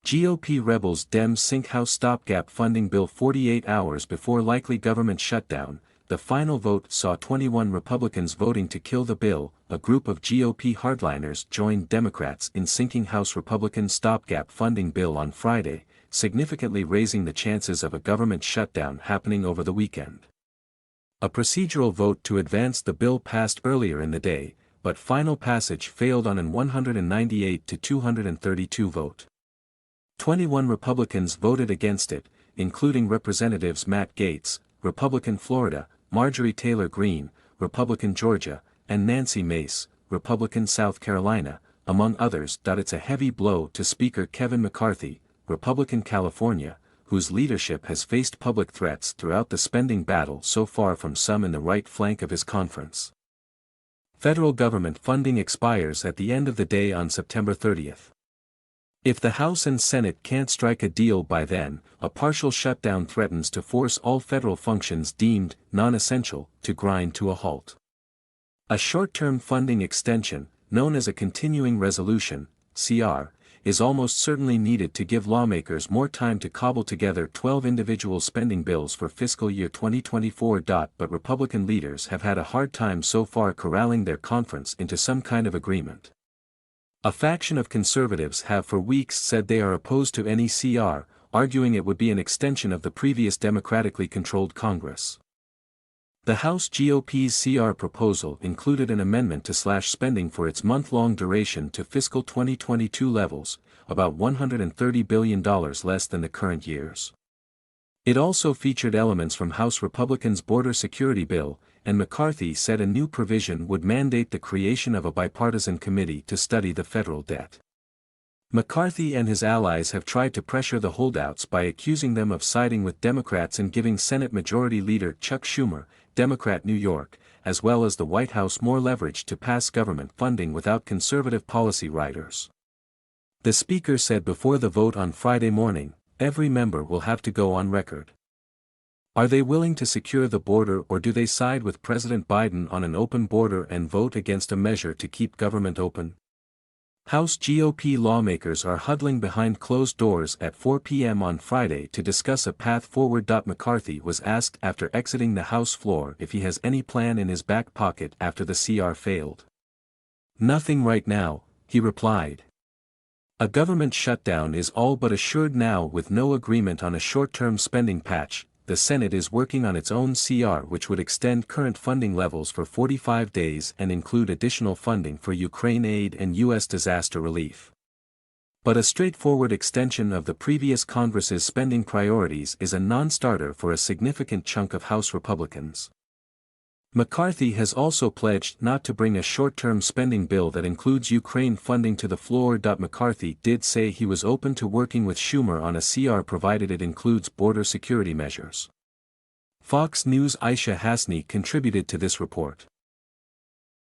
GOP rebels Dems sink House stopgap funding bill 48 hours before likely government shutdown. The final vote saw 21 Republicans voting to kill the bill. A group of GOP hardliners joined Democrats in sinking House Republican stopgap funding bill on Friday, significantly raising the chances of a government shutdown happening over the weekend. A procedural vote to advance the bill passed earlier in the day, but final passage failed on an 198 to 232 vote. 21 Republicans voted against it, including Representatives Matt Gaetz, Republican Florida, Marjorie Taylor Greene, Republican Georgia, and Nancy Mace, Republican South Carolina, among others. It's a heavy blow to Speaker Kevin McCarthy, Republican California, whose leadership has faced public threats throughout the spending battle so far from some in the right flank of his conference. Federal government funding expires at the end of the day on September 30th. If the House and Senate can't strike a deal by then, a partial shutdown threatens to force all federal functions deemed non-essential to grind to a halt. A short-term funding extension, known as a continuing resolution, CR, is almost certainly needed to give lawmakers more time to cobble together 12 individual spending bills for fiscal year 2024. But Republican leaders have had a hard time so far corralling their conference into some kind of agreement. A faction of conservatives have for weeks said they are opposed to any CR, arguing it would be an extension of the previous democratically controlled Congress. The House GOP's CR proposal included an amendment to slash spending for its month-long duration to fiscal 2022 levels, about $130 billion less than the current year's. It also featured elements from House Republicans' border security bill, and McCarthy said a new provision would mandate the creation of a bipartisan committee to study the federal debt. McCarthy and his allies have tried to pressure the holdouts by accusing them of siding with Democrats and giving Senate Majority Leader Chuck Schumer, Democrat New York, as well as the White House more leverage to pass government funding without conservative policy riders. The Speaker said before the vote on Friday morning, every member will have to go on record. Are they willing to secure the border, or do they side with President Biden on an open border and vote against a measure to keep government open? House GOP lawmakers are huddling behind closed doors at 4 p.m. on Friday to discuss a path forward. McCarthy was asked after exiting the House floor if he has any plan in his back pocket after the CR failed. "Nothing right now," he replied. A government shutdown is all but assured now with no agreement on a short-term spending patch. The Senate is working on its own CR, which would extend current funding levels for 45 days and include additional funding for Ukraine aid and U.S. disaster relief. But a straightforward extension of the previous Congress's spending priorities is a non-starter for a significant chunk of House Republicans. McCarthy has also pledged not to bring a short-term spending bill that includes Ukraine funding to the floor. McCarthy did say he was open to working with Schumer on a CR provided it includes border security measures. Fox News' Aisha Hasni contributed to this report.